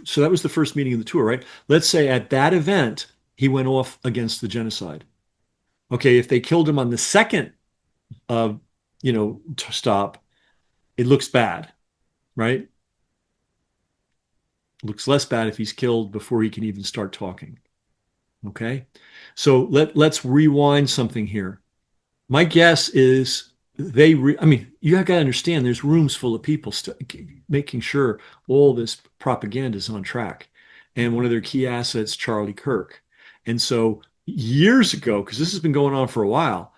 So that was the first meeting of the tour, right? Let's say at that event, he went off against the genocide. Okay, if they killed him on the second, uh, stop, it looks bad, right? It looks less bad if he's killed before he can even start talking. Okay, so let's rewind something here. My guess is I mean, you got to understand there's rooms full of people making sure all this propaganda is on track. And one of their key assets, Charlie Kirk. And so years ago, because this has been going on for a while,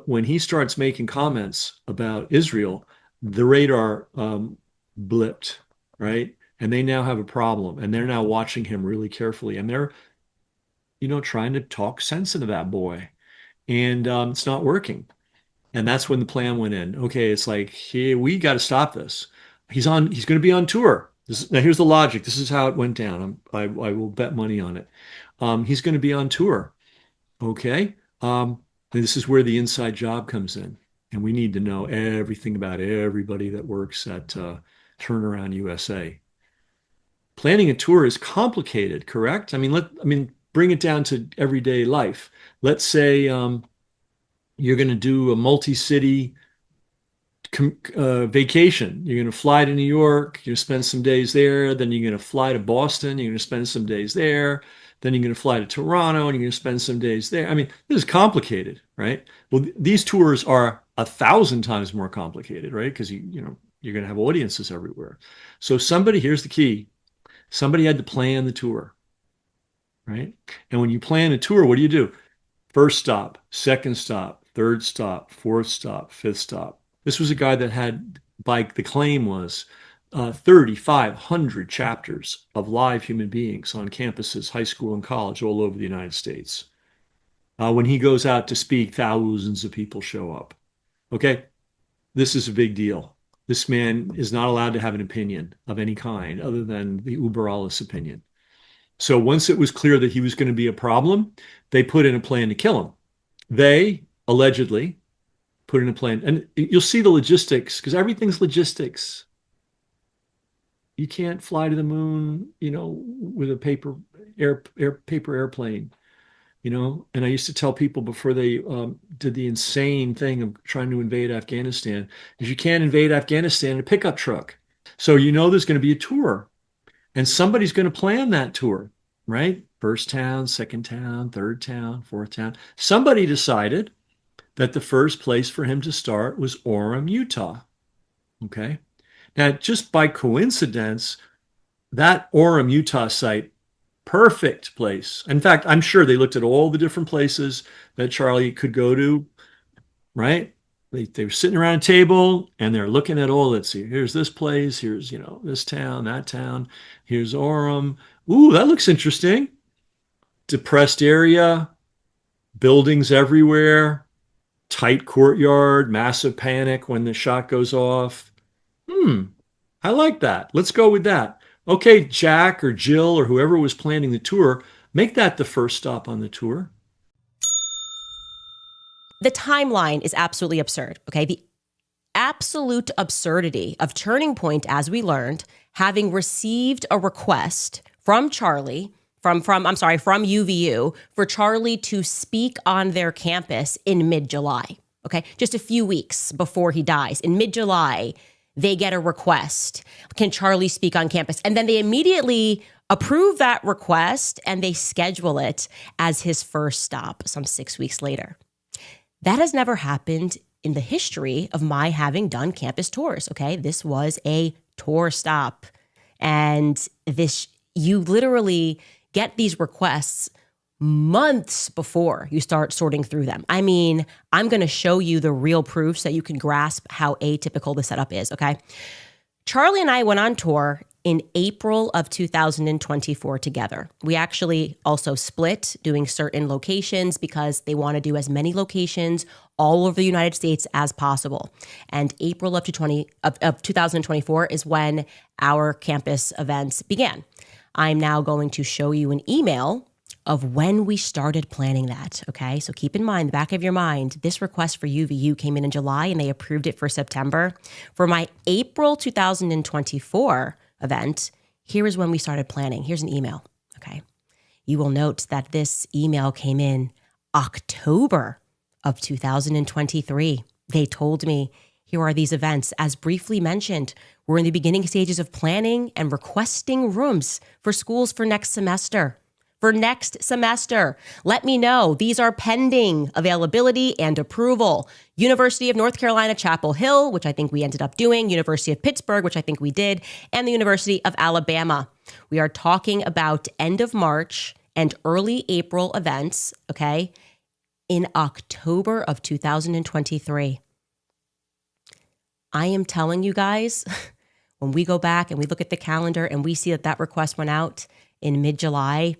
when he starts making comments about Israel, the radar blipped, right? And they now have a problem, and they're now watching him really carefully, and they're, trying to talk sense into that boy, and it's not working. And that's when the plan went in. Okay, it's like, hey, we got to stop this. He's going to be on tour. Now here's the logic. This is how it went down. I will bet money on it. He's going to be on tour. Okay. And this is where the inside job comes in. And we need to know everything about everybody that works at Turnaround USA. Planning a tour is complicated, correct? I mean, bring it down to everyday life. Let's say you're going to do a multi-city vacation. You're going to fly to New York. You're going to spend some days there. Then you're going to fly to Boston. You're going to spend some days there. Then you're going to fly to Toronto and you're going to spend some days there. I mean, this is complicated, right? Well, these tours are 1,000 times more complicated, right? Because you're going to have audiences everywhere. So here's the key. Somebody had to plan the tour, right? And when you plan a tour, what do? First stop, second stop, third stop, fourth stop, fifth stop. This was a guy that had, like the claim was, 3,500 chapters of live human beings on campuses, high school and college all over the United States. When he goes out to speak, thousands of people show up. Okay, this is a big deal. This man is not allowed to have an opinion of any kind other than the uber alles opinion. So once it was clear that he was going to be a problem, they put in a plan to kill him. They allegedly put in a plan, and you'll see the logistics because everything's logistics. You can't fly to the moon, with a paper airplane, And I used to tell people before they did the insane thing of trying to invade Afghanistan, is you can't invade Afghanistan in a pickup truck. So there's going to be a tour. And somebody's going to plan that tour, right? First town, second town, third town, fourth town. Somebody decided that the first place for him to start was Orem, Utah. Okay. Now, just by coincidence, that Orem, Utah site, perfect place. In fact, I'm sure they looked at all the different places that Charlie could go to, right? They were sitting around a table and they're looking at, oh, let's see, here's this place, here's, this town, that town, here's Orem. Ooh, that looks interesting. Depressed area, buildings everywhere, tight courtyard, massive panic when the shot goes off. I like that. Let's go with that. Okay, Jack or Jill or whoever was planning the tour, make that the first stop on the tour. The timeline is absolutely absurd, okay? The absolute absurdity of Turning Point, as we learned, having received a request from Charlie, from UVU, for Charlie to speak on their campus in mid-July, okay? Just a few weeks before he dies. In mid-July, they get a request. Can Charlie speak on campus? And then they immediately approve that request and they schedule it as his first stop some 6 weeks later. That has never happened in the history of my having done campus tours, okay? This was a tour stop. And you literally get these requests months before you start sorting through them. I mean, I'm going to show you the real proof so that you can grasp how atypical the setup is, okay? Charlie and I went on tour in April of 2024 together. We actually also split doing certain locations because they want to do as many locations all over the United States as possible. And April of 2024 is when our campus events began. I'm now going to show you an email of when we started planning that, okay? So keep in mind, the back of your mind, this request for UVU came in July and they approved it for September. For my April 2024 event, Here is when we started planning. Here's an email. Okay. You will note that this email came in October of 2023. They told me, here are these events. As briefly mentioned, we're in the beginning stages of planning and requesting rooms for schools for next semester. Let me know. These are pending availability and approval. University of North Carolina, Chapel Hill, which I think we ended up doing, University of Pittsburgh, which I think we did, and the University of Alabama. We are talking about end of March and early April events, okay, in October of 2023. I am telling you guys, when we go back and we look at the calendar and we see that that request went out in mid-July,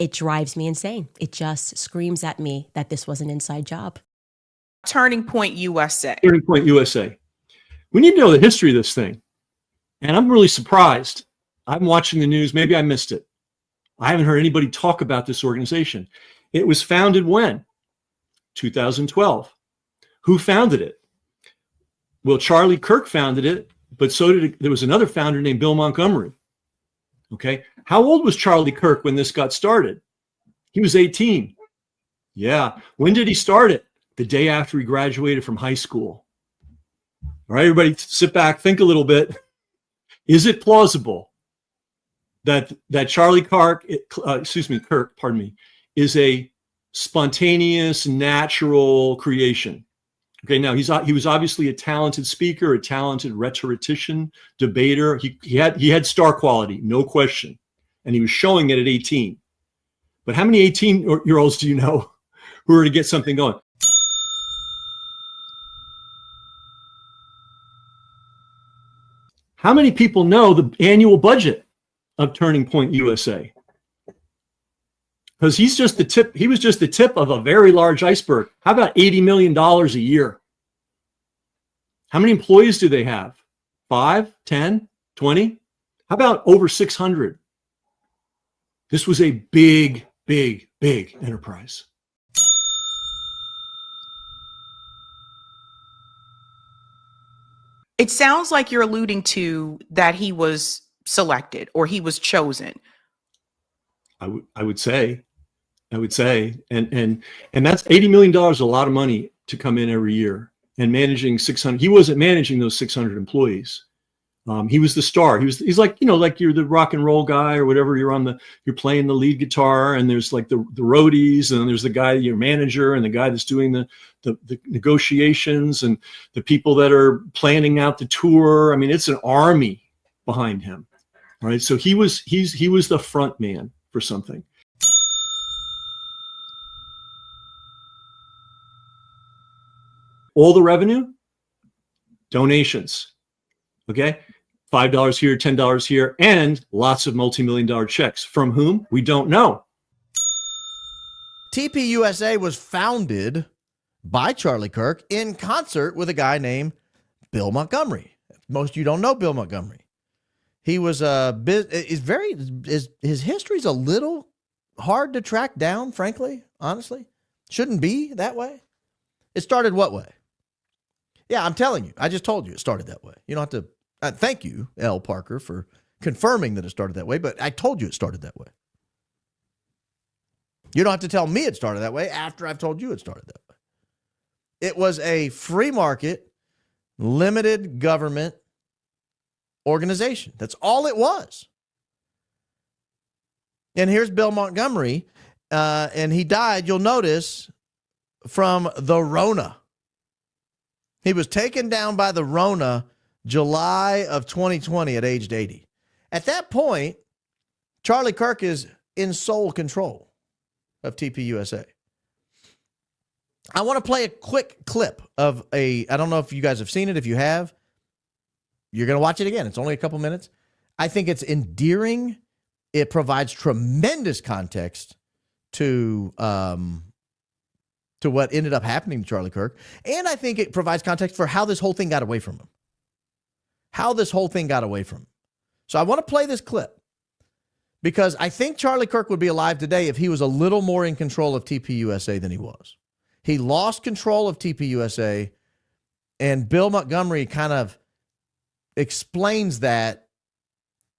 it drives me insane. It just screams at me that this was an inside job. Turning Point USA. Turning Point USA. We need to know the history of this thing. And I'm really surprised. I'm watching the news. Maybe I missed it. I haven't heard anybody talk about this organization. It was founded when? 2012. Who founded it? Well, Charlie Kirk founded it, but there was another founder named Bill Montgomery. Okay. How old was Charlie Kirk when this got started? He was 18. Yeah. When did he start it? The day after he graduated from high school. All right, everybody sit back, think a little bit. Is it plausible that Charlie Kirk, is a spontaneous, natural creation? Okay, now he was obviously a talented speaker, a talented rhetorician, debater. He had star quality, no question, and he was showing it at 18. But how many 18-year-olds do you know who are to get something going? How many people know the annual budget of Turning Point USA? Because he's just the tip. He was just the tip of a very large iceberg. How about $80 million a year? How many employees do they have? 5, 10, 20? How about over 600? This was a big, big, big enterprise. It sounds like you're alluding to that he was selected or he was chosen. I would say, and that's $80 million, a lot of money to come in every year, and managing 600. He wasn't managing those 600 employees. He was the star. He's like, like you're the rock and roll guy or whatever. You're playing the lead guitar, and there's like the roadies, and then there's the guy, your manager, and the guy that's doing the negotiations, and the people that are planning out the tour. I mean, it's an army behind him, right? So he was the front man for something. All the revenue, donations. Okay, $5 here, $10 here, and lots of multi-million-dollar checks. From whom? We don't know. TPUSA was founded by Charlie Kirk in concert with a guy named Bill Montgomery. Most of you don't know Bill Montgomery. He was his history's a little hard to track down, frankly, honestly. Shouldn't be that way. It started what way? Yeah, I'm telling you. I just told you it started that way. You don't have to. Thank you, L. Parker, for confirming that it started that way, but I told you it started that way. You don't have to tell me it started that way after I've told you it started that way. It was a free market, limited government organization. That's all it was. And here's Bill Montgomery, and he died, you'll notice, from the Rona. He was taken down by the Rona July of 2020 at age 80. At that point, Charlie Kirk is in sole control of TPUSA. I want to play a quick clip of I don't know if you guys have seen it. If you have, you're going to watch it again. It's only a couple minutes. I think it's endearing. It provides tremendous context to what ended up happening to Charlie Kirk. And I think it provides context for how this whole thing got away from him. So I want to play this clip because I think Charlie Kirk would be alive today if he was a little more in control of TPUSA than he was. He lost control of TPUSA, and Bill Montgomery kind of explains that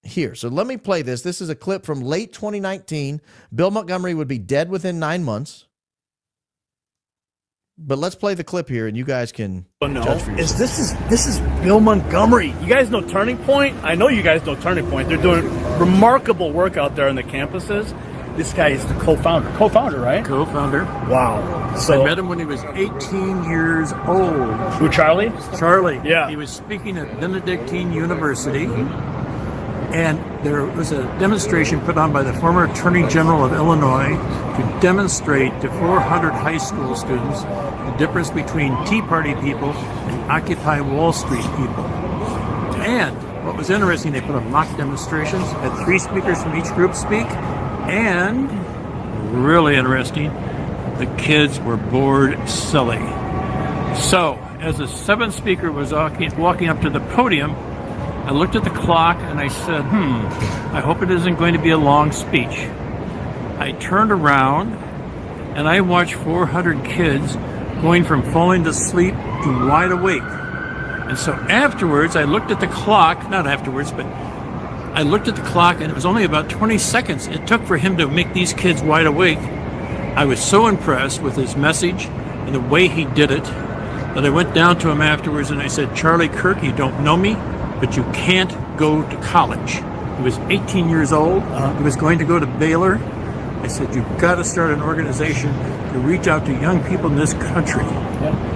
here. So let me play this. This is a clip from late 2019. Bill Montgomery would be dead within 9 months. But let's play the clip here, and you guys can judge for yourself. This is Bill Montgomery. You guys know Turning Point? I know you guys know Turning Point. They're doing remarkable work out there on the campuses. This guy is the co-founder. Co-founder, right? Co-founder. Wow. So I met him when he was 18 years old. Who, Charlie? Charlie. Yeah. He was speaking at Benedictine University, and there was a demonstration put on by the former Attorney General of Illinois to demonstrate to 400 high school students the difference between Tea Party people and Occupy Wall Street people. And what was interesting, they put on mock demonstrations, had 3 speakers from each group speak, and really interesting, the kids were bored silly. So, as the 7th speaker was walking up to the podium, I looked at the clock and I said, I hope it isn't going to be a long speech. I turned around and I watched 400 kids going from falling to sleep to wide awake. And so afterwards, I looked at the clock, not afterwards, but I looked at the clock and it was only about 20 seconds it took for him to make these kids wide awake. I was so impressed with his message and the way he did it that I went down to him afterwards and I said, Charlie Kirk, you don't know me, but you can't go to college. He was 18 years old. He was going to go to Baylor. I said, you've got to start an organization to reach out to young people in this country. Yeah.